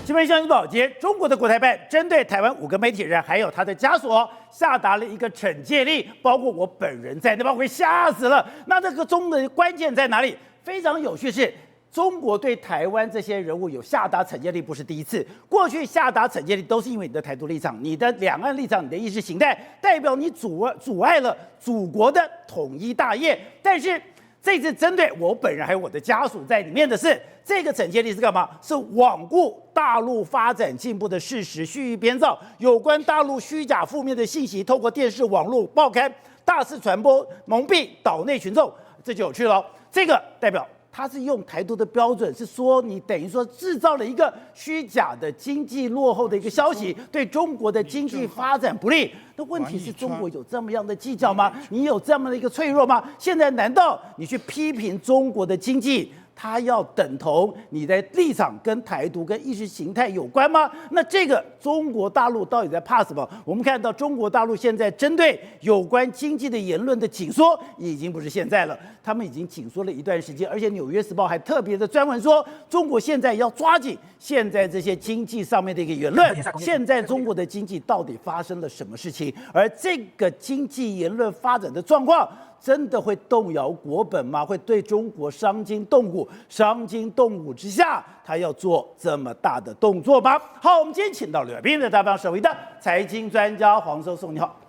新闻相关报节，中国的国台办针对台湾5个媒体人还有他的家属下达了一个惩戒令，包括我本人在内，把我给吓死了。那这个中的关键在哪里？非常有趣是，中国对台湾这些人物有下达惩戒令，不是第一次。过去下达惩戒令都是因为你的台独立场、你的两岸立场、你的意识形态，代表你阻碍了祖国的统一大业。但是这次针对我本人还有我的家属在里面的是，这个惩戒令是干嘛？是罔顾大陆发展进步的事实，蓄意编造有关大陆虚假负面的信息，透过电视、网络、报刊大肆传播，蒙蔽岛内群众，这就有趣了。这个代表他是用台独的标准，是说你等于说制造了一个虚假的经济落后的一个消息，对中国的经济发展不利。那问题是中国有这么样的计较吗？你有这么的一个脆弱吗？现在难道你去批评中国的经济，它要等同你的立场跟台独跟意识形态有关吗？那这个中国大陆到底在怕什么？我们看到中国大陆现在针对有关经济的言论的紧缩，已经不是现在了，他们已经紧缩了一段时间，而且《纽约时报》还特别的专门说，中国现在要抓紧现在这些经济上面的一个言论，现在中国的经济到底发生了什么事情？而这个经济言论发展的状况，真的会动摇国本吗？会对中国伤筋动骨？伤筋动骨之下，他要做这么大的动作吗？好，我们今天请到了宾的大方首位的财经专家黄寿松，你好，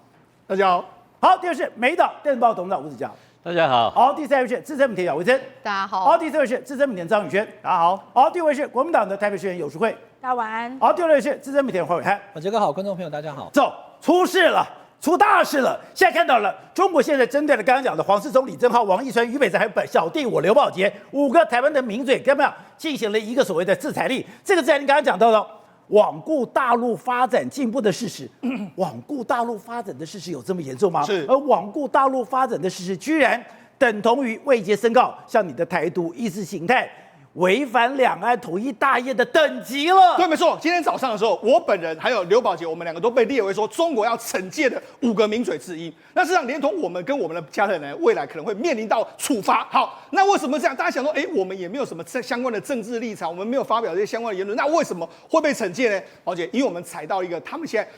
大家好。好，第二位是美岛电子报董事长吴子嘉，大家好。好，第三位是资深媒体姚维珍，大家好。好，第四位是资深媒体张宇轩，大家好。好，第五位是国民党的台北市议员游淑慧，大家晚安。好，第六位是资深媒体人黄伟汉。杰哥好，观众朋友大家好。走，出事了。出大事了！现在看到了，中国现在针对了刚刚讲的黄世聪、李正浩、王一川、于北辰还有小弟我刘宝杰5个台湾的名嘴，根本进行了一个所谓的制裁令。这个制裁令刚刚讲到了，罔顾大陆发展进步的事实，罔顾大陆发展的事实有这么严重吗？是。而罔顾大陆发展的事实，居然等同于位阶升高，像你的台独意识形态。违反两岸统一大业的等级了。对，没错。今天早上的时候，我本人还有刘宝杰，我们两个都被列为说中国要惩戒的5个名嘴之一。那事实上，连同我们跟我们的家人呢，未来可能会面临到处罚。好，那为什么这样？大家想说，我们也没有什么相关的政治立场，我们没有发表这些相关的言论，那为什么会被惩戒呢？宝姐，因为我们踩到一个他们现在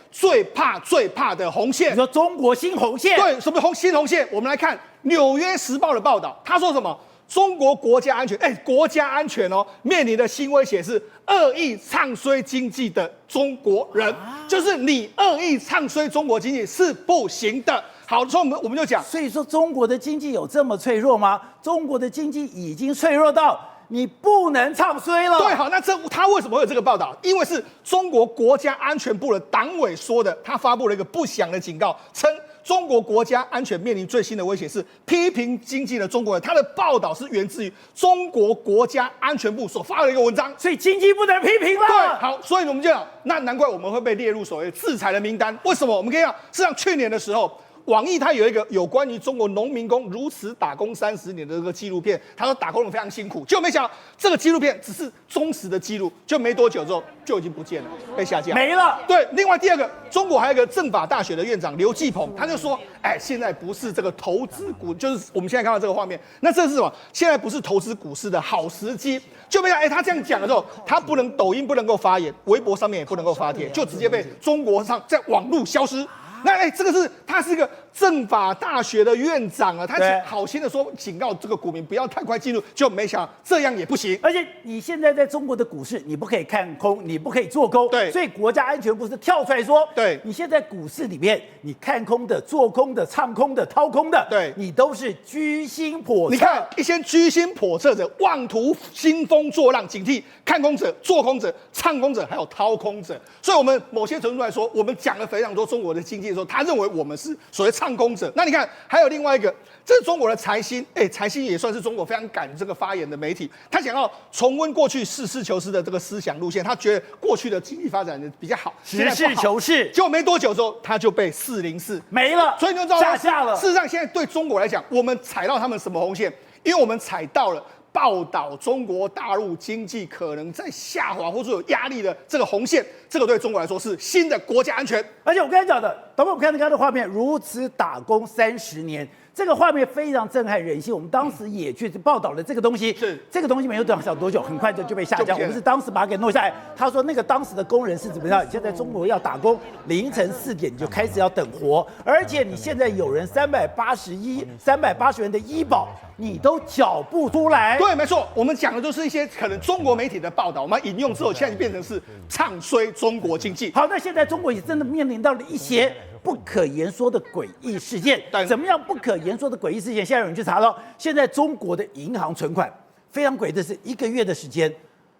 最怕的红线。你说中国新红线？对，什么新红线？我们来看《纽约时报》的报道，他说什么？中国国家安全，国家安全面临的新威胁是恶意唱衰经济的中国人，就是你恶意唱衰中国经济是不行的。好，所以我们就讲，所以说中国的经济有这么脆弱吗？中国的经济已经脆弱到你不能唱衰了。对，好，那他为什么会有这个报道？因为是中国国家安全部的党委说的，他发布了一个不祥的警告，称中国国家安全面临最新的威胁是批评经济的中国人。他的报道是源自于中国国家安全部所发的一个文章，所以经济不能批评了。对，好，所以我们就讲，那难怪我们会被列入所谓制裁的名单。为什么？我们可以讲，事实上去年的时候，网易它有一个有关于中国农民工如此打工30年的这个纪录片，他说打工人非常辛苦，结果没想到这个纪录片只是忠实的记录，就没多久之后就已经不见了，被下架没了。对，另外第二个，中国还有一个政法大学的院长刘继鹏，他就说，现在不是这个投资股，就是我们现在看到这个画面，那这是什么？现在不是投资股市的好时机，就没想到，他这样讲的时候，他不能抖音不能够发言，微博上面也不能够发帖，就直接被中国上在网络消失。那这个他是一个政法大学的院长啊，他好心的说警告这个股民不要太快进入，就没想到这样也不行。而且你现在在中国的股市，你不可以看空，你不可以做空，对，所以国家安全部是跳出来说，对，你现在股市里面，你看空的、做空的、唱空的、掏空的，对，你都是居心叵测。你看一些居心叵测者，妄图兴风作浪，警惕看空者、做空者、唱空者，还有掏空者。所以，我们某些程度来说，我们讲了非常多中国的经济的时候，他认为我们是所谓唱空者。那你看，还有另外一个，这是中国的财新，财新也算是中国非常敢这个发言的媒体。他想要重温过去实事求是的这个思想路线，他觉得过去的经济发展比较好，实事求是。结果没多久之后，他就被404没了，所以你就知道下架了。事实上，现在对中国来讲，我们踩到他们什么红线？因为我们踩到了报道中国大陆经济可能在下滑或者有压力的这个红线，这个对中国来说是新的国家安全。而且我刚才讲的，等会我们看刚刚的画面，如此打工30年，这个画面非常震撼人心。我们当时也去报道了这个东西，是这个东西没有想多久，很快就被下架。我们是当时把它给弄下来。他说那个当时的工人是怎么样？现在中国要打工，凌晨4点你就开始要等活，而且你现在有人380元的医保，你都缴不出来。对，没错，我们讲的就是一些可能中国媒体的报道，我们引用之后，现在就变成是唱衰中国经济。好，那现在中国也真的面临到了一些不可言说的诡异事件。怎么样不可言说的诡异事件？现在有人去查到，现在中国的银行存款非常诡异的是1个月的时间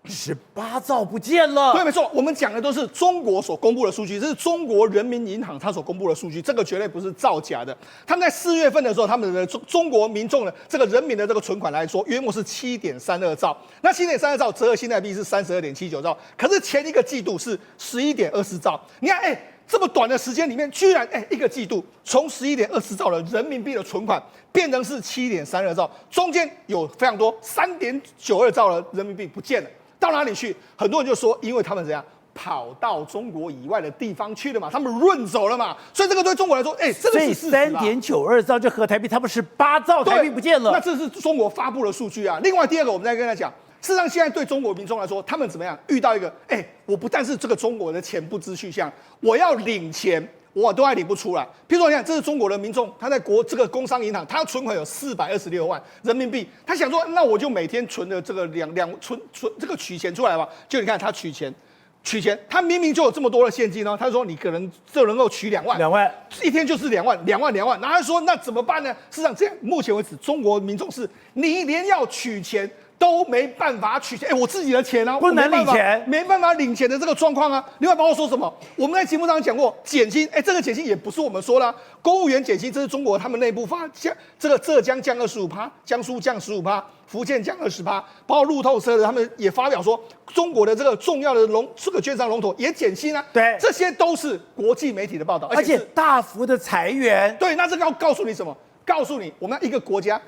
，18兆不见了。对，没错，我们讲的都是中国所公布的数据，这是中国人民银行它所公布的数据，这个绝对不是造假的。他们在4月份的时候，他们的中国民众的这个人民的这个存款来说，约莫是7.32兆。那7.32兆折合新台币是32.79兆，可是前一个季度是11.24兆。你看，这么短的时间里面，居然1个季度从11.24兆的人民币的存款变成是7.32兆，中间有非常多3.92兆的人民币不见了。到哪里去？很多人就说，因为他们怎样跑到中国以外的地方去了嘛，他们润走了嘛，所以这个对中国来说，这个是事实啦。3.92兆就合台币，他们18兆台币不见了。那这是中国发布的数据啊。另外第二个，我们再跟他讲，事实上现在对中国民众来说，他们怎么样？遇到一个，我不但是这个中国的钱不知去向，我要领钱。我都还领不出来。譬如说，你看，这是中国的民众，他在这个工商银行，他存款有426万人民币，他想说，那我就每天存的这个存这个取钱出来吧。就你看他取钱，他明明就有这么多的现金呢，他说你可能就能够取2万，一天就是2万，然后他说那怎么办呢？事实上，这样目前为止，中国民众是你连要取钱都没办法取钱，我自己的钱啊，不能领钱，没办法领钱的这个状况啊。另外包括说什么，我们在节目上讲过减薪，这个减薪也不是我们说的，公务员减薪，这是中国他们内部发，这个浙江降25%，江苏降15%，福建降20%，包括路透社的他们也发表说，中国的这个重要的这个券商龙头也减薪啊。对，这些都是国际媒体的报道，而且大幅的裁员。对，那这个要告诉你什么？告诉你，我们一个国家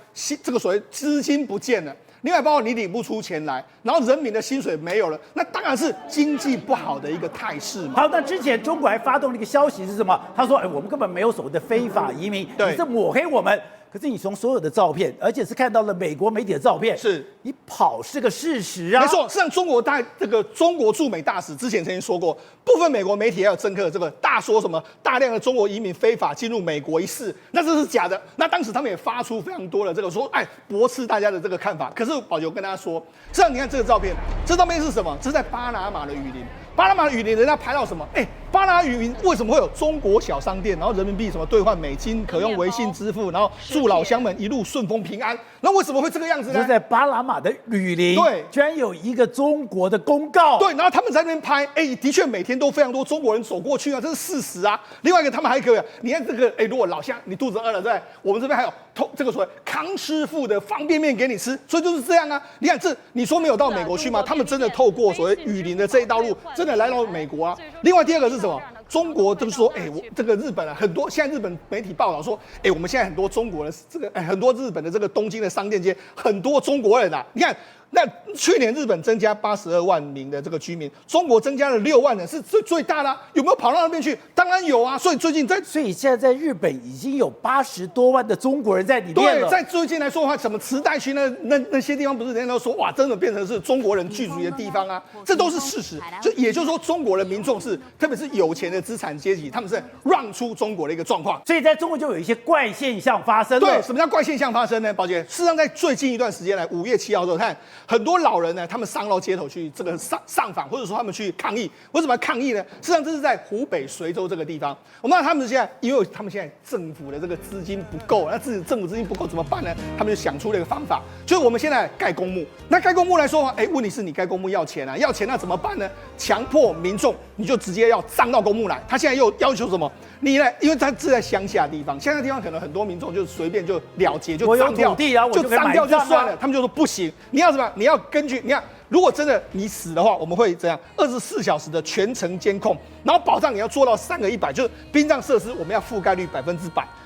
这个所谓资金不见了。另外，包括你领不出钱来，然后人民的薪水没有了，那当然是经济不好的一个态势嘛。好，那之前中国还发动了一个消息是什么？他说，我们根本没有所谓的非法移民，你是抹黑我们。可是你从所有的照片，而且是看到了美国媒体的照片，是你跑是个事实啊。没错，实际上中国驻美大使之前曾经说过，部分美国媒体也有政客这个说什么大量的中国移民非法进入美国一事，那这是假的。那当时他们也发出非常多的这个说，驳斥大家的这个看法。可是宝球跟大家说，实际上你看这个照片，这照片是什么？这是在巴拿马的雨林。巴拿马的雨林，人家拍到什么？巴拿马雨林为什么会有中国小商店？然后人民币什么兑换美金，可用微信支付，然后祝老乡们一路顺风平安。那为什么会这个样子呢？就在巴拿马的雨林，对，居然有一个中国的公告。对，然后他们在那边拍，的确每天都非常多中国人走过去啊，这是事实啊。另外一个，他们还可以，你看这个，如果老乡你肚子饿了，对，我们这边还有这个所谓康师傅的方便面给你吃，所以就是这样啊。你看你说没有到美国去吗？他们真的透过所谓雨林的这一道路，真的来到美国啊。另外第二个是什么？中国就是说，我这个日本啊，很多现在日本媒体报道说，我们现在很多中国的这个，很多日本的这个东京的商店街，很多中国人啊，你看。那去年日本增加82万名的这个居民，中国增加了6万人，是最大的啊。有没有跑到那边去？当然有啊。所以最近所以现在在日本已经有80多万的中国人在里面了。对，在最近来说的话，什么池袋区那些地方，不是人家都说哇，真的变成是中国人聚集的地方啊，这都是事实。就也就是说，中国的民众是，特别是有钱的资产阶级，他们是让出中国的一个状况。所以在中国就有一些怪现象发生了。对，什么叫怪现象发生呢？宝姐，事实上在最近一段时间来，5月7号的时候，看。很多老人呢，他们上到街头去这个上访，或者说他们去抗议。为什么要抗议呢？实际上这是在湖北随州这个地方。我们看他们现在，因为他们现在政府的这个资金不够，那政府资金不够怎么办呢？他们就想出了一个方法，就是我们现在盖公墓。那盖公墓来说的话，问题是你盖公墓要钱啊，要钱那怎么办呢？强迫民众，你就直接要上到公墓来。他现在又要求什么？你呢？因为他是在乡下地方，乡下地方可能很多民众就随便就了结，就脏掉，就脏掉就算了。他们就说不行，你要什么？你要根据你看，如果真的你死的话，我们会怎样？24小时的全程监控，然后保障你要做到3个100，就是殡葬设施我们要覆盖率100%，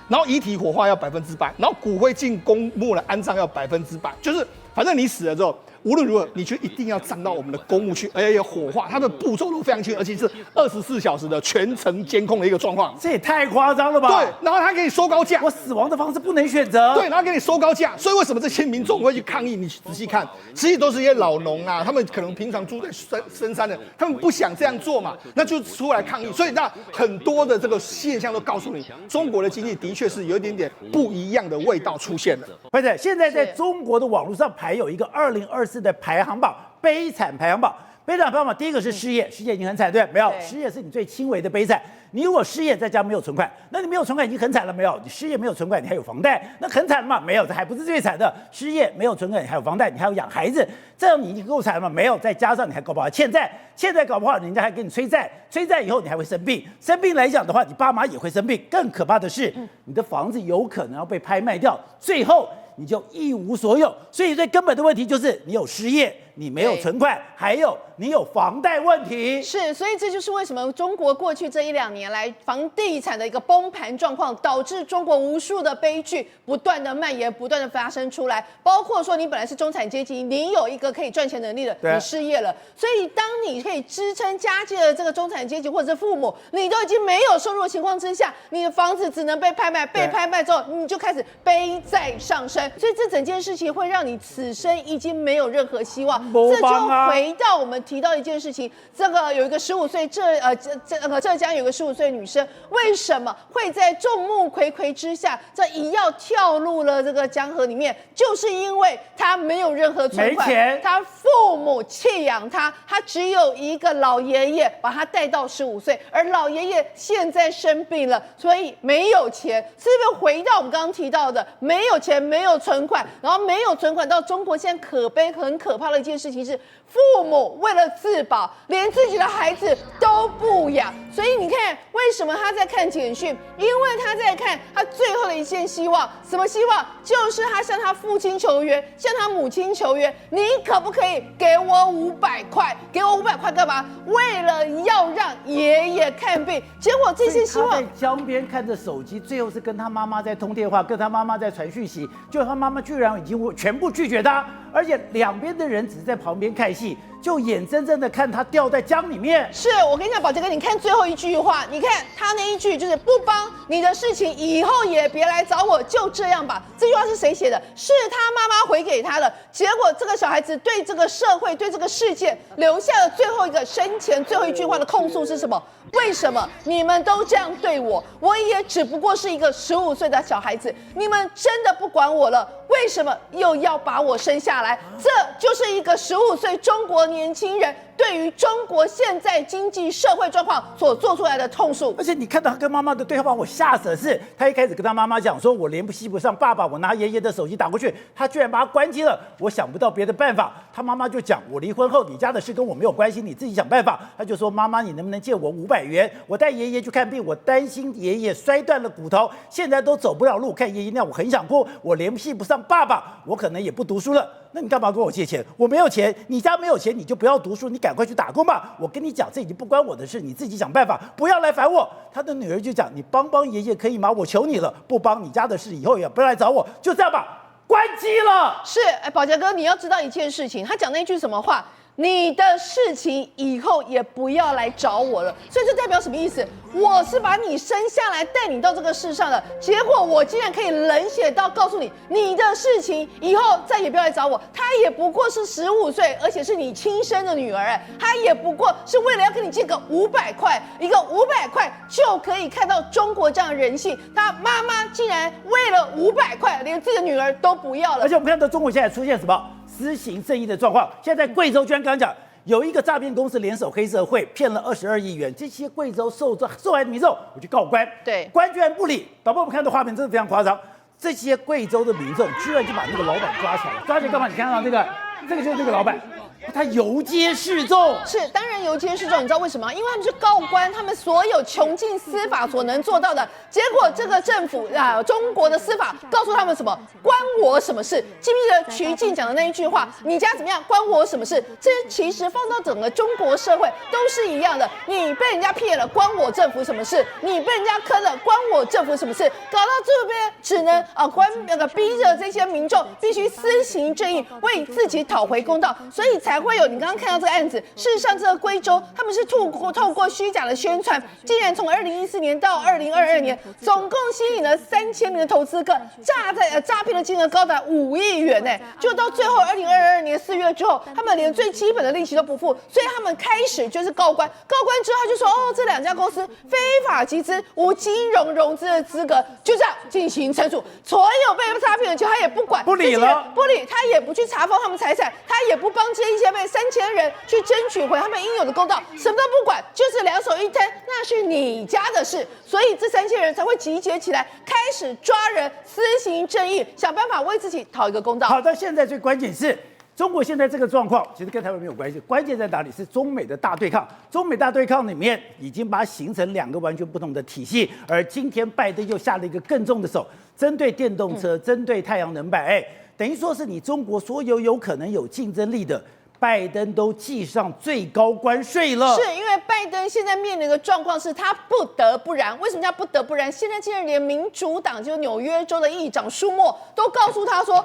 然后遗体火化要100%，然后骨灰进公墓的安葬要100%，就是反正你死了之后。无论如何，你就一定要上到我们的公务去，而且有火化，它的步骤都非常清楚，而且是24小时的全程监控的一个状况。这也太夸张了吧？对，然后他给你收高价，我死亡的方式不能选择。对，然后给你收高价，所以为什么这些民众会去抗议？你仔细看，其实都是一些老农啊，他们可能平常住在深山的，他们不想这样做嘛，那就出来抗议。所以那很多的这个现象都告诉你，中国的经济的确是有一点点不一样的味道出现了。或者现在在中国的网络上排有一个2024的排行榜，悲惨排行榜。悲惨排行榜第一个是失业，失业已经很惨，对不对？没有，失业是你最轻微的悲惨。你如果失业在家没有存款，那你没有存款已经很惨了，没有？你失业没有存款，你还有房贷，那很惨了嘛？没有，这还不是最惨的。失业没有存款，你还有房贷，你还要养孩子，这样你已经够惨了嘛？没有，再加上你还搞不好欠债，欠债搞不好人家还给你催债，催债以后你还会生病，生病来讲的话，你爸妈也会生病。更可怕的是，你的房子有可能要被拍卖掉，最后你就一无所有。所以最根本的问题就是你有失业，你没有存款，还有你有房贷问题。是，所以这就是为什么中国过去这1-2年来房地产的一个崩盘状况，导致中国无数的悲剧不断的蔓延，不断的发生出来。包括说你本来是中产阶级，你有一个可以赚钱能力的，你失业了，所以当你可以支撑家计的这个中产阶级或者是父母，你都已经没有收入的情况之下，你的房子只能被拍卖，被拍卖之后，你就开始背债上升，所以这整件事情会让你此生已经没有任何希望。这就回到我们提到一件事情，这个有一个15岁浙江有个15岁女生，为什么会在众目睽睽之下，这一跃跳入了这个江河里面？就是因为她没有任何存款，没钱，她父母弃养她，她只有一个老爷爷把她带到15岁，而老爷爷现在生病了，所以没有钱。是不是回到我们刚刚提到的，没有钱，没有存款，然后没有存款到中国现在很可怕的一件事情是，父母为了自保，连自己的孩子都不养。所以你看，为什么他在看简讯？因为他在看他最后的一线希望。什么希望？就是他向他父亲求援，向他母亲求援，你可不可以给我500块？给我500块干嘛？为了要让爷爷看病。结果这些希望，他在江边看着手机，最后是跟他妈妈在通电话，跟他妈妈在传讯息，就他妈妈居然已经全部拒绝他，而且两边的人只是在旁边看戏，就眼睁睁的看他掉在江里面。是我跟你讲，宝杰哥，你看最后一句话，你看他那一句就是不帮你的事情，以后也别来找我，就这样吧。这句话是谁写的？是他妈妈回给他的。结果这个小孩子对这个社会、对这个世界留下了最后一个生前最后一句话的控诉是什么？为什么你们都这样对我？我也只不过是一个15岁的小孩子，你们真的不管我了？为什么又要把我生下来？这就是一个15岁中国年轻人对于中国现在经济社会状况所做出来的控诉。而且你看到他跟妈妈的对话，我吓死的是，他一开始跟他妈妈讲说，我联系不上爸爸，我拿爷爷的手机打过去，他居然把他关机了。我想不到别的办法，他妈妈就讲，我离婚后你家的事跟我没有关系，你自己想办法。他就说，妈妈，你能不能借我500元？我带爷爷去看病，我担心爷爷摔断了骨头，现在都走不了路，看爷爷那样我很想哭，我联系不上爸爸，我可能也不读书了。那你干嘛跟我借钱？我没有钱，你家没有钱，你就不要读书，你赶快去打工吧。我跟你讲，这已经不关我的事，你自己想办法，不要来烦我。他的女儿就讲，你帮帮爷爷可以吗？我求你了，不帮你家的事，以后也不要来找我，就这样吧，关机了。是，宝杰哥，你要知道一件事情，他讲那句什么话？你的事情以后也不要来找我了。所以这代表什么意思？我是把你生下来带你到这个世上的，结果我竟然可以冷血到告诉你，你的事情以后再也不要来找我。他也不过是15岁，而且是你亲生的女儿，他也不过是为了要跟你借个500块，一个500块就可以看到中国这样的人性。他妈妈竟然为了500块，连自己的女儿都不要了。而且我们看到中国现在出现什么私刑正义的状况？现在在贵州居然刚刚讲，有一个诈骗公司联手黑社会骗了22亿元，这些贵州受害的民众，我去告官，对，官居然不理。导播，我们看到画面真的非常夸张，这些贵州的民众居然就把那个老板抓起来了，抓起来干嘛？你看到这个就是那个老板，他游街示众。是，当然游街示众，你知道为什么？因为他们是高官，他们所有穷尽司法所能做到的。结果这个政府啊，中国的司法告诉他们什么？关我什么事？记不记得徐静讲的那一句话？你家怎么样？关我什么事？这其实放到整个中国社会都是一样的。你被人家骗了，关我政府什么事？你被人家坑了，关我政府什么事？搞到这边只能逼着这些民众必须私行正义，为自己讨回公道，所以才会有你刚刚看到这个案子。事实上，这个贵州他们是透过虚假的宣传，竟然从2014年到2022年，总共吸引了3000名的投资客，诈骗的金额高达5亿元呢。就到最后2022年4月之后，他们连最基本的利息都不付，所以他们开始就是告官之后他就说，这2家公司非法集资，无金融融资的资格，就这样进行惩处。所有被诈骗的钱他也不管，不理了，他也不去查封他们财产，他也不帮这一些被3000人去争取回他们应有的公道，什么都不管，就是两手一摊，那是你家的事。所以这3000人才会集结起来，开始抓人，私行正义，想办法为自己讨一个公道。好的，现在最关键是中国现在这个状况，其实跟台湾没有关系，关键在哪里？是中美的大对抗。中美大对抗里面已经把它形成2个完全不同的体系，而今天拜登又下了一个更重的手，针对电动车，针对太阳能板，等于说是你中国所有可能有竞争力的，拜登都记上最高关税了。是因为拜登现在面临的状况是他不得不然。为什么叫不得不然？现在竟然连民主党，就是纽约州的议长舒默都告诉他说，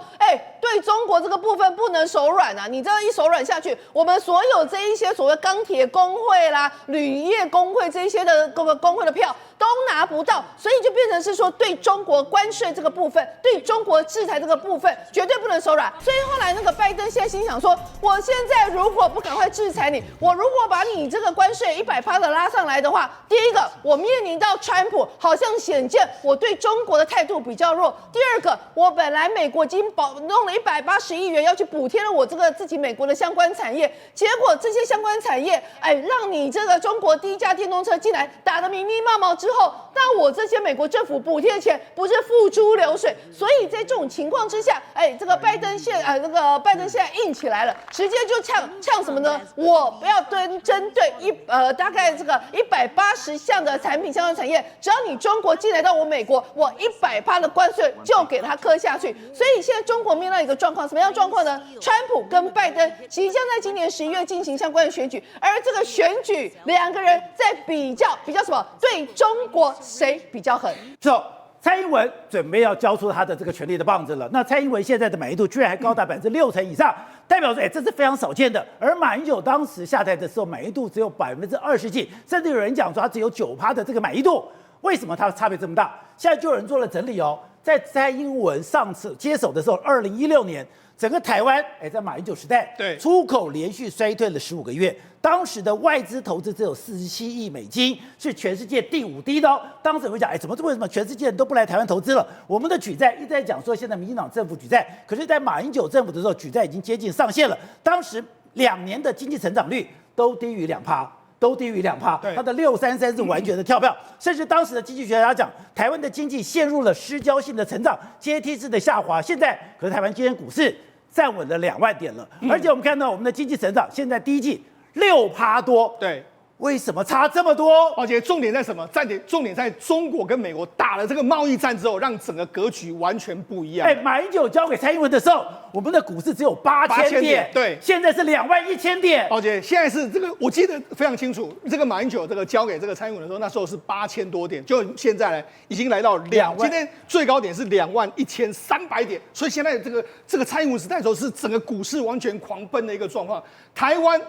对中国这个部分不能手软啊！你这样一手软下去，我们所有这一些所谓钢铁工会啦、铝业工会这一些的工会的票都拿不到，所以就变成是说对中国关税这个部分，对中国制裁这个部分绝对不能手软。所以后来那个拜登现在心想说，我现在如果不赶快制裁你，我如果把你这个关税100%的拉上来的话，第一个我面临到川普，好像显见我对中国的态度比较弱；第二个，我本来美国已经弄了180亿元要去补贴了我这个自己美国的相关产业，结果这些相关产业，让你这个中国第一架电动车进来打得密密麻麻之后，那我这些美国政府补贴的钱不是付诸流水？所以在这种情况之下，这个拜登现在硬起来了，直接就呛什么呢？我不要针对大概这个180项的产品相关产业，只要你中国进来到我美国，我100%的关税就给它磕下去。所以现在中国面临一个状况，什么样的状况呢？川普跟拜登即将在今年11月进行相关的选举，而这个选举2个人在比较什么？对中国谁比较狠？蔡英文准备要交出他的这个权力的棒子了。那蔡英文现在的满意度居然还高达60%以上，代表说，这是非常少见的。而马英九当时下台的时候，满意度只有20%几，甚至有人讲说他只有9%的这个满意度。为什么它差别这么大？现在就有人做了整理哦，在蔡英文上次接手的时候，2016年。整个台湾，在马英九时代，对出口连续衰退了15个月，当时的外资投资只有47亿美金，是全世界第5低的哦。当时会讲，为什么全世界人都不来台湾投资了？我们的举债一直在讲说，现在民进党政府举债，可是，在马英九政府的时候，举债已经接近上限了。当时2年的经济成长率都低于2%。都低于2%，它的633是完全的跳票，甚至当时的经济学家讲，台湾的经济陷入了失焦性的成长，阶梯式的下滑。现在，可是台湾今天股市站稳了2万点了，而且我们看到我们的经济成长，现在第一季6%多，对。为什么差这么多？而且重点在什么？重点在中国跟美国打了这个贸易战之后，让整个格局完全不一样。马英九交给蔡英文的时候，我们的股市只有8000点，对，现在是21000点。而且现在是这个，我记得非常清楚，这个马英九这个交给这个蔡英文的时候，那时候是8000多点，就现在呢已经来到2万，今天最高点是21300点，所以现在这个蔡英文时代的时候是整个股市完全狂奔的一个状况。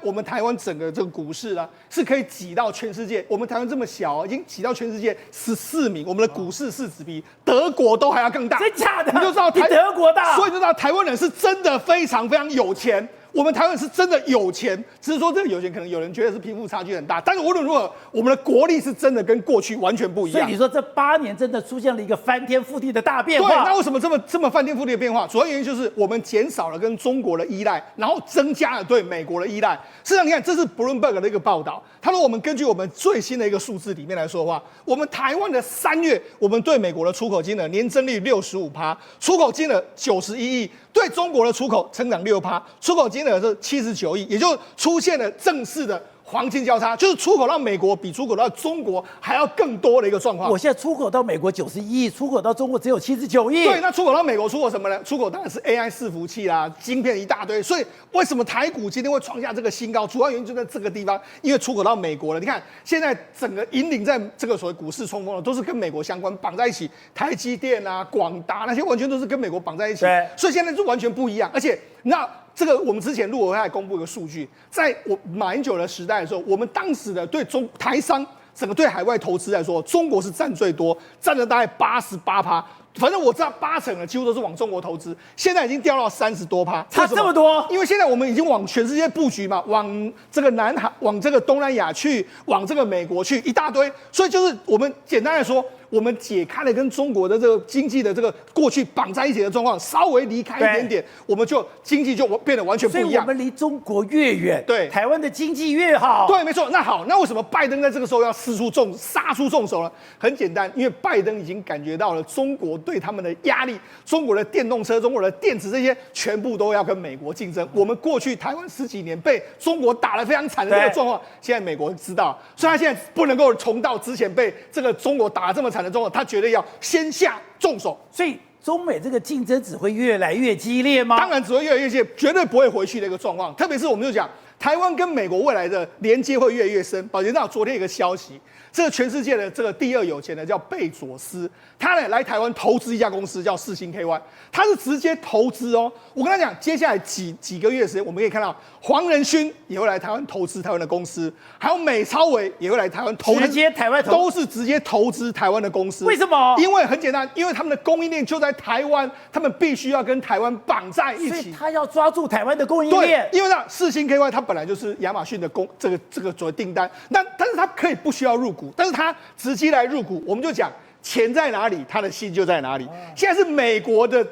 我们台湾整个这个股市啊，是可以挤到全世界。我们台湾这么小，已经挤到全世界14名。我们的股市市值比德国都还要更大，真假的？你就知道比德国大，所以就知道台湾人是真的非常非常有钱。我们台湾是真的有钱，只是说这个有钱可能有人觉得是贫富差距很大，但是无论如何，我们的国力是真的跟过去完全不一样。所以你说这8年真的出现了一个翻天覆地的大变化。对，那为什么这么翻天覆地的变化？主要原因就是我们减少了跟中国的依赖，然后增加了对美国的依赖。事实上，你看这是 Bloomberg 的一个报道，他说我们根据我们最新的一个数字里面来说的话，我们台湾的3月，我们对美国的出口金额年增率65%，出口金额91亿。对中国的出口成长6%，出口金金额是79亿，也就出现了正式的黄金交叉，就是出口到美国比出口到中国还要更多的一个状况。我现在出口到美国91亿，出口到中国只有79亿。对，那出口到美国出口什么呢？出口当然是 AI 伺服器啦，晶片一大堆。所以为什么台股今天会创下这个新高？主要原因就在这个地方，因为出口到美国了。你看现在整个引领在这个所谓股市冲锋的，都是跟美国相关绑在一起，台积电啊、广达那些完全都是跟美国绑在一起。对，所以现在就完全不一样。而且那这个我们之前陆委会还公布一个数据，在我马英九的时代的时候，我们当时的对台商整个对海外投资来说，中国是占最多，占了大概88%。反正我知道80%的几乎都是往中国投资，现在已经掉到30多%，差这么多。因为现在我们已经往全世界布局嘛，往这个南海、往这个东南亚去，往这个美国去，一大堆。所以就是我们简单来说，我们解开了跟中国的这个经济的这个过去绑在一起的状况，稍微离开一点点，我们就经济就变得完全不一样。所以我们离中国越远，对台湾的经济越好。对，没错。那好，那为什么拜登在这个时候要杀出重手呢？很简单，因为拜登已经感觉到了中国对他们的压力，中国的电动车、中国的电池这些全部都要跟美国竞争。我们过去台湾10几年被中国打得非常惨的这个状况，现在美国知道，所以他现在不能够重蹈之前被这个中国打得这么惨的状况，他绝对要先下重手。所以中美这个竞争只会越来越激烈吗？当然只会越来越激烈，绝对不会回去的一个状况。特别是我们就讲台湾跟美国未来的连接会越来越深。宝杰道昨天有一个消息，这个全世界的这个第二有钱的叫贝佐斯，他呢来台湾投资一家公司叫世新 KY， 他是直接投资哦。我跟他讲，接下来几个月的时间，我们可以看到黄仁勋也会来台湾投资台湾的公司，还有美超微也会来台湾投资，直接台湾都是直接投资台湾的公司。为什么？因为很简单，因为他们的供应链就在台湾，他们必须要跟台湾绑在一起。所以他要抓住台湾的供应链。对，因为呢，世新 KY 它本来就是亚马逊的这个所谓订单，但是它可以不需要入股，但是它直接来入股，我们就讲钱在哪里，他的心就在哪里。现在是美国的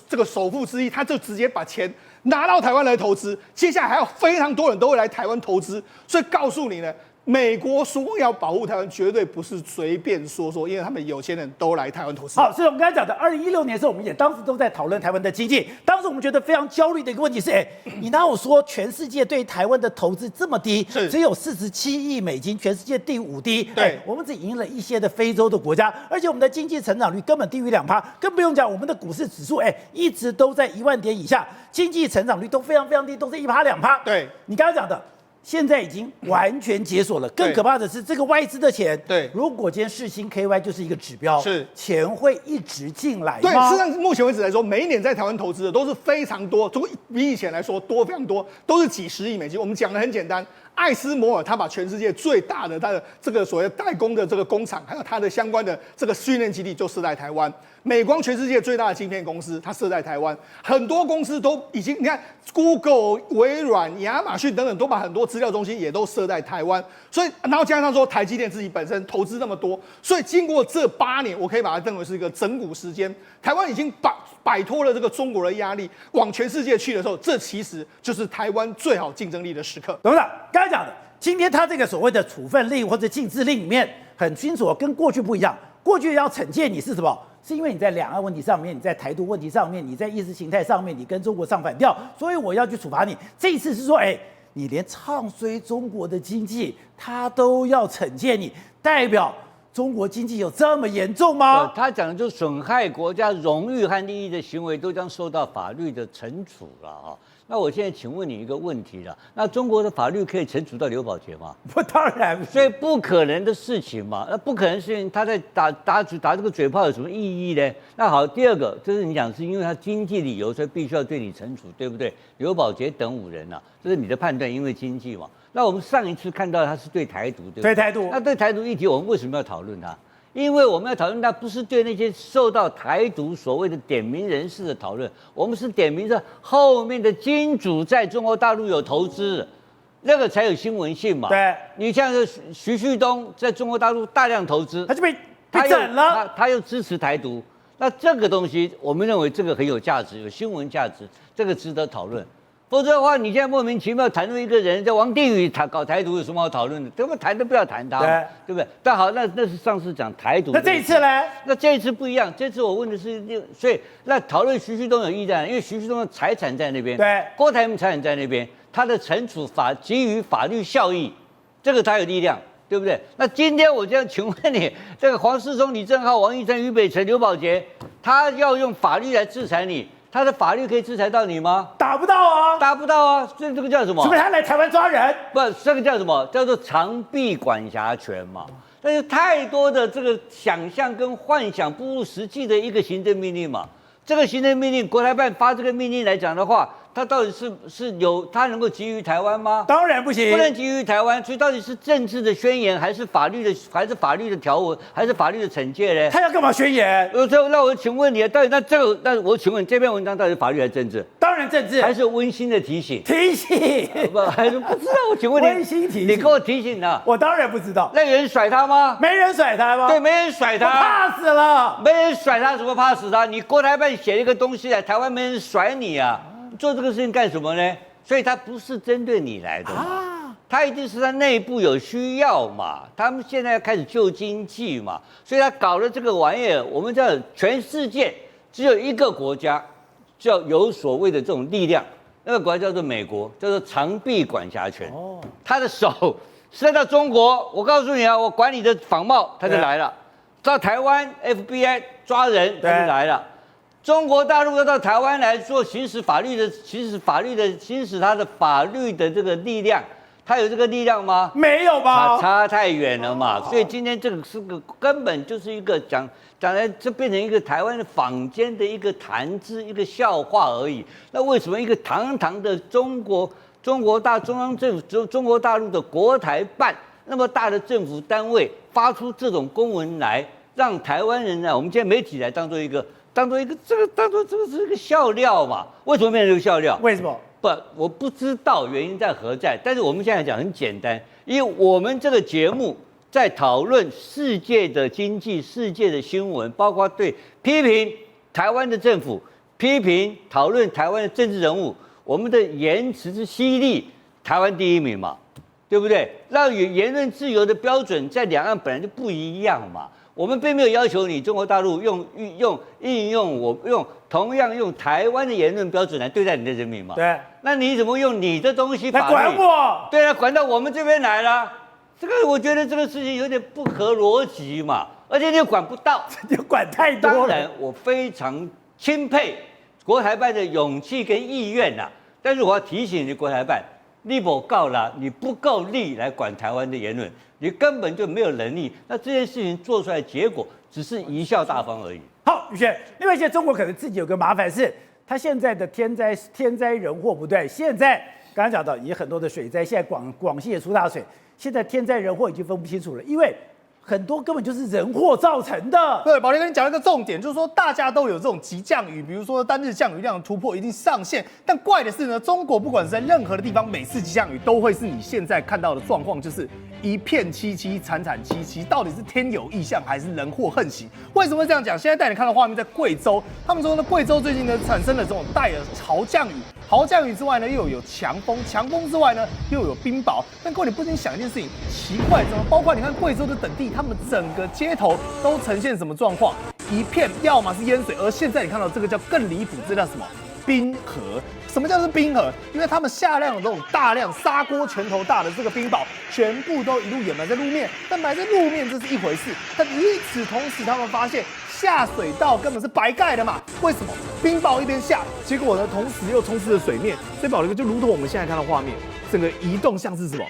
这个首富之一，他就直接把钱拿到台湾来投资，接下来还有非常多人都会来台湾投资，所以告诉你呢。美国说要保护台湾，绝对不是随便说，因为他们有钱人都来台湾投资。好，所以我们刚才讲的2016年的时候，我们也当时都在讨论台湾的经济。当时我们觉得非常焦虑的一个问题是，你哪有说全世界对台湾的投资这么低，只有47亿美金，全世界第5低。对，我们只赢了一些的非洲的国家，而且我们的经济成长率根本低于2%，更不用讲我们的股市指数，一直都在1万点以下，经济成长率都非常非常低，都是1%、2%。对，你刚刚讲的。现在已经完全解锁了，更可怕的是这个外资的钱。对，如果今天世新 KY 就是一个指标，是钱会一直进来吗？对，事实上目前为止来说，每一年在台湾投资的都是非常多，比以前来说多非常多，都是几十亿美金。我们讲的很简单。艾斯摩尔他把全世界最大的他的这个所谓代工的这个工厂，还有他的相关的这个训练基地就设在台湾。美光全世界最大的晶片公司，它设在台湾。很多公司都已经，你看 Google、微软、亚马逊等等，都把很多资料中心也都设在台湾。所以，然后加上说台积电自己本身投资那么多，所以经过这8年，我可以把它认为是一个整股时间。台湾已经摆脱了这个中国的压力，往全世界去的时候，这其实就是台湾最好竞争力的时刻。董事长刚才讲的，今天他这个所谓的处分令或者禁制令里面很清楚，跟过去不一样。过去要惩戒你是什么？是因为你在两岸问题上面，你在台独问题上面，你在意识形态上面，你跟中国唱反调，所以我要去处罚你。这一次是说，你连唱衰中国的经济，他都要惩戒你，代表中国经济有这么严重吗？他讲的就是损害国家荣誉和利益的行为，都将受到法律的惩处了啊。那我现在请问你一个问题了，那中国的法律可以惩处到刘宝杰吗？不，当然，所以不可能的事情嘛。那不可能的事情，他在打这个嘴炮有什么意义呢？那好，第二个就是你讲是因为他经济理由，所以必须要对你惩处，对不对？刘宝杰等5人啊，这是你的判断，因为经济嘛。那我们上一次看到他是对台独，对不对？对台独。那对台独议题，我们为什么要讨论它？因为我们要讨论它，不是对那些受到台独所谓的点名人士的讨论，我们是点名着后面的金主在中国大陆有投资，那个才有新闻性嘛。对，你像徐旭东在中国大陆大量投资，他就被整了，他又支持台独，那这个东西我们认为这个很有价值，有新闻价值，这个值得讨论。否则的话，你现在莫名其妙谈论一个人叫王定宇搞台独，有什么好讨论的？根本谈都不要谈他，对不对？但好，那是上次讲台独，那这一次呢？那这一次不一样，这次我问的是，所以那讨论徐旭东有意见，因为徐旭东的财产在那边，对，郭台铭财产在那边，他的惩处给予法律效益，这个他有力量。对不对？那今天我这样请问你，这个黄世聪、李正浩、王玉珍、俞北辰、刘宝杰，他要用法律来制裁你，他的法律可以制裁到你吗？打不到啊，达不到啊，这个叫什么？除非他来台湾抓人。不，这个叫什么？叫做长臂管辖权嘛。但是太多的这个想象跟幻想不如实际的一个行政命令嘛。这个行政命令，国台办发这个命令来讲的话，它到底是有它能够给予台湾吗？当然不行，不能给予台湾。所以到底是政治的宣言，还是法律的条文，还是法律的惩戒呢？他要干嘛宣言？那我请问你，到底那我请问这篇文章到底是法律还是政治？当然政治，还是温馨的提醒？提醒不，还是不知道？我请问你，温馨提醒，你给我提醒的。我当然不知道。那有人甩他吗？没人甩他吗？对，没人甩他，怕死了。没人甩他，怎么怕死他？你国台办写了一个东西来，台湾没人甩你啊！做这个事情干什么呢？所以他不是针对你来的嘛，他一定是他内部有需要嘛。他们现在要开始救经济嘛，所以他搞了这个玩意儿。我们知道，全世界只有一个国家叫有所谓的这种力量，那个国家叫做美国，叫做长臂管辖权。哦，他的手伸到中国，我告诉你啊，我管你的仿冒，他就来了；到台湾 FBI 抓人，他就来了。中国大陆要到台湾来做行使他的法律的这个力量，他有这个力量吗？没有吧？差太远了嘛。所以今天这个是个根本就是一个讲来，这变成一个台湾的坊间的一个谈资、一个笑话而已。那为什么一个堂堂的中国中央政府、中国大陆的国台办那么大的政府单位发出这种公文来，让台湾人呢，我们今天媒体来当做这个是一个笑料嘛？为什么变成这个笑料？为什么？不，我不知道原因在何在。但是我们现在讲很简单，因为我们这个节目在讨论世界的经济、世界的新闻，包括对批评台湾的政府、讨论台湾的政治人物，我们的言辞之犀利，台湾第一名嘛，对不对？让言论自由的标准在两岸本来就不一样嘛。我们并没有要求你中国大陆同样用台湾的言论标准来对待你的人民嘛？对。那你怎么用你的东西来管我？对啊，管到我们这边来了。这个我觉得这个事情有点不合逻辑嘛，而且你又管不到，就管太多了。当然，我非常钦佩国台办的勇气跟意愿呐，但是我要提醒你，国台办，你不够啦，你不够力来管台湾的言论。你根本就没有能力，那这件事情做出来结果只是贻笑大方而已。好，宇轩，另外现在中国可能自己有个麻烦是，他现在的天灾人祸不断，现在刚刚讲到也很多的水灾，现在广西也出大水，现在天灾人祸已经分不清楚了，因为很多根本就是人祸造成的。对，宝莲跟你讲一个重点，就是说大家都有这种急降雨，比如说单日降雨量突破一定上限，但怪的是呢，中国不管是在任何的地方，每次急降雨都会是你现在看到的状况，就是一片凄凄惨惨戚戚，到底是天有异象还是人祸横行？为什么会这样讲？现在带你看到画面，在贵州，他们说呢，贵州最近呢产生了这种带有豪降雨。豪降雨之外呢，又有强风，强风之外呢，又有冰雹。但各位，你不禁想一件事情，奇怪，怎么包括你看贵州的等地，他们整个街头都呈现什么状况？一片要么是淹水，而现在你看到这个叫更离谱，这叫什么？冰河。什么叫做冰河？因为他们下量的这种大量砂锅拳头大的这个冰雹，全部都一路掩埋在路面。但埋在路面这是一回事，但与此同时，他们发现下水道根本是白盖的嘛？为什么？冰雹一边下，结果呢，同时又充斥着水面，所以宝雷哥就如同我们现在看到画面，整个移动像是什么？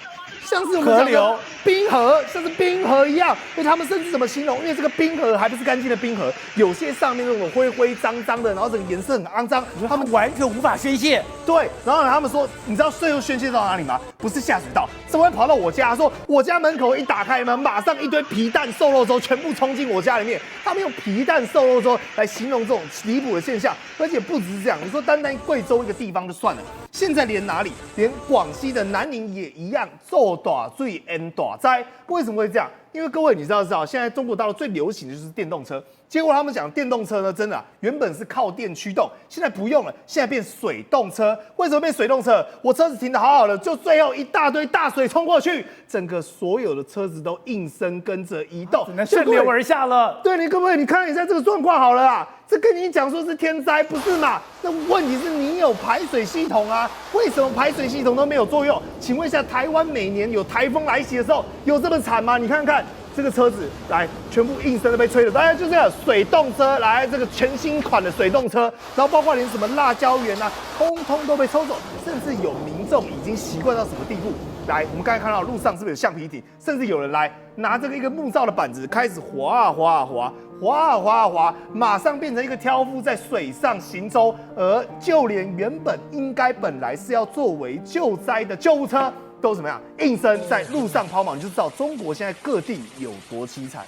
像是我们河流、冰河，像是冰河一样。所以他们甚至怎么形容？因为这个冰河还不是干净的冰河，有些上面那种灰灰脏脏的，然后整个颜色很肮脏，他们完全无法宣泄。对，然后他们说，你知道最后宣泄到哪里吗？不是下水道，怎么会跑到我家？说我家门口一打开门，马上一堆皮蛋瘦肉粥全部冲进我家里面。他们用皮蛋瘦肉粥来形容这种离谱的现象，而且不只是这样。你说单单贵州一个地方就算了，现在连哪里，连广西的南宁也一样，做大水淹大灾。为什么会这样？因为各位你知道，现在中国大陆最流行的就是电动车。结果他们讲电动车呢，真的原本是靠电驱动，现在不用了，现在变水动车。为什么变水动车？我车子停得好好的，就最后一大堆大水冲过去，整个所有的车子都应声跟着移动，只能顺流而下了。对，你各位，你看一下这个状况好了啦。这跟你讲说是天灾，不是嘛？那问题是你有排水系统啊，为什么排水系统都没有作用？请问一下，台湾每年有台风来袭的时候，有这么惨吗？你看看。这个车子来，全部应声的被吹了，大家就这样水动车来，这个全新款的水动车，然后包括连什么辣椒园啊，通通都被抽走，甚至有民众已经习惯到什么地步？来，我们刚才看到路上是不是有橡皮艇，甚至有人来拿这个一个木造的板子开始滑啊滑啊滑，滑啊滑啊滑，马上变成一个挑夫在水上行舟，而就连原本应该本来是要作为救灾的救护车。都怎么样？应声在路上抛锚，你就知道中国现在各地有多凄惨。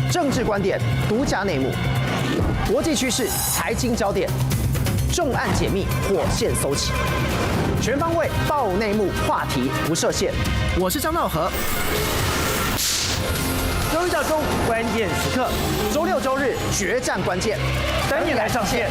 政治观点、独家内幕、国际趋势、财经焦点，重案解密，火线搜起，全方位爆内幕，话题不设限。我是张道和。周一到周五关键时刻，周六周日决战关键，等你来上线。